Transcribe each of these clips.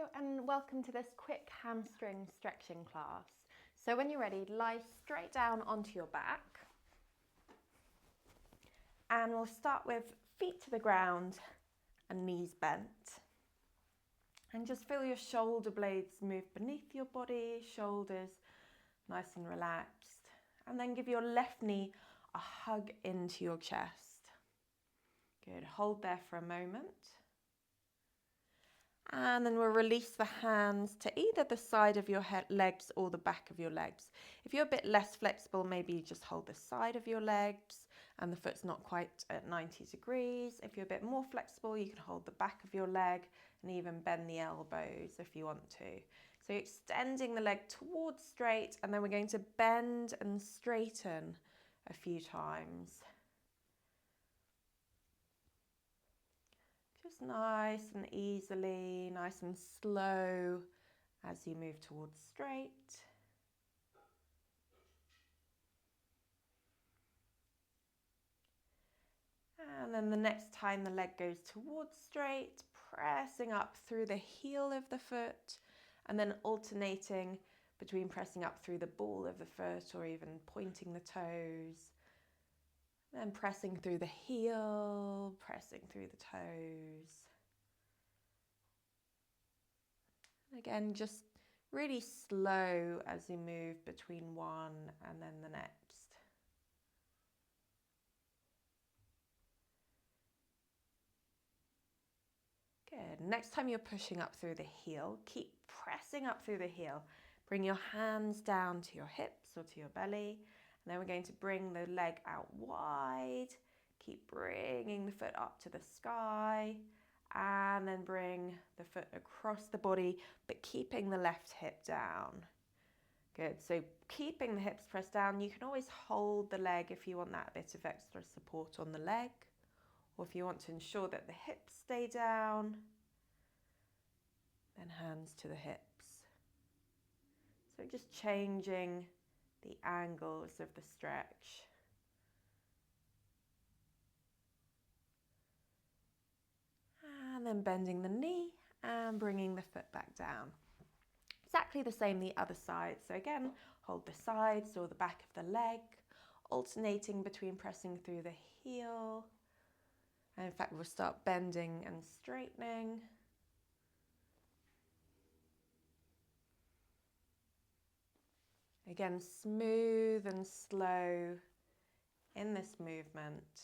Hello and welcome to this quick hamstring stretching class. So when you're ready, lie straight down onto your back and we'll start with feet to the ground and knees bent. And just feel your shoulder blades move beneath your body, shoulders nice and relaxed. And then give your left knee a hug into your chest. Good, hold there for a moment. And then we'll release the hands to either the side of your legs or the back of your legs. If you're a bit less flexible, maybe you just hold the side of your legs and the foot's not quite at 90 degrees. If you're a bit more flexible, you can hold the back of your leg and even bend the elbows if you want to. So extending the leg towards straight, and then we're going to bend and straighten a few times. Just nice and easily, nice and slow as you move towards straight. And then the next time the leg goes towards straight, pressing up through the heel of the foot and then alternating between pressing up through the ball of the foot or even pointing the toes. Then pressing through the heel, pressing through the toes. Again, just really slow as you move between one and then the next. Good. Next time you're pushing up through the heel, keep pressing up through the heel. Bring your hands down to your hips or to your belly. And then we're going to bring the leg out wide. Keep bringing the foot up to the sky. And then bring the foot across the body, but keeping the left hip down. Good. So keeping the hips pressed down. You can always hold the leg if you want that bit of extra support on the leg. Or if you want to ensure that the hips stay down, then hands to the hips. So just changing the angles of the stretch. And then bending the knee and bringing the foot back down. Exactly the same the other side. So again, hold the sides or the back of the leg, alternating between pressing through the heel. And in fact, we'll start bending and straightening. Again, smooth and slow in this movement.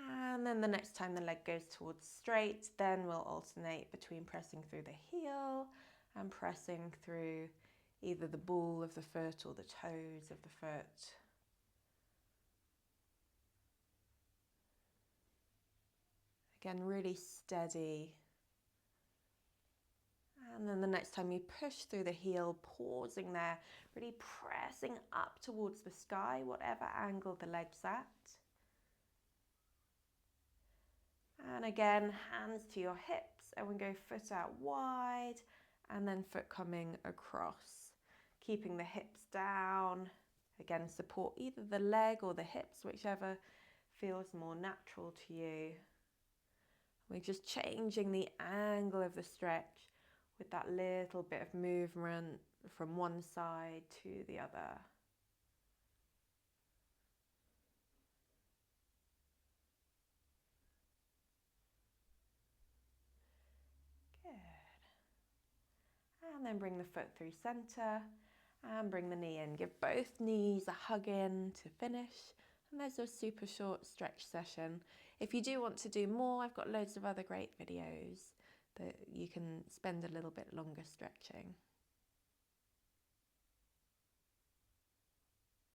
And then the next time the leg goes towards straight, then we'll alternate between pressing through the heel and pressing through either the ball of the foot or the toes of the foot. Again, really steady. And then the next time you push through the heel, pausing there, really pressing up towards the sky, whatever angle the leg's at. And again, hands to your hips, and we go foot out wide, and then foot coming across. Keeping the hips down. Again, support either the leg or the hips, whichever feels more natural to you. We're just changing the angle of the stretch with that little bit of movement from one side to the other. Good. And then bring the foot through center and bring the knee in. Give both knees a hug in to finish. And there's a super short stretch session. If you do want to do more, I've got loads of other great videos that you can spend a little bit longer stretching.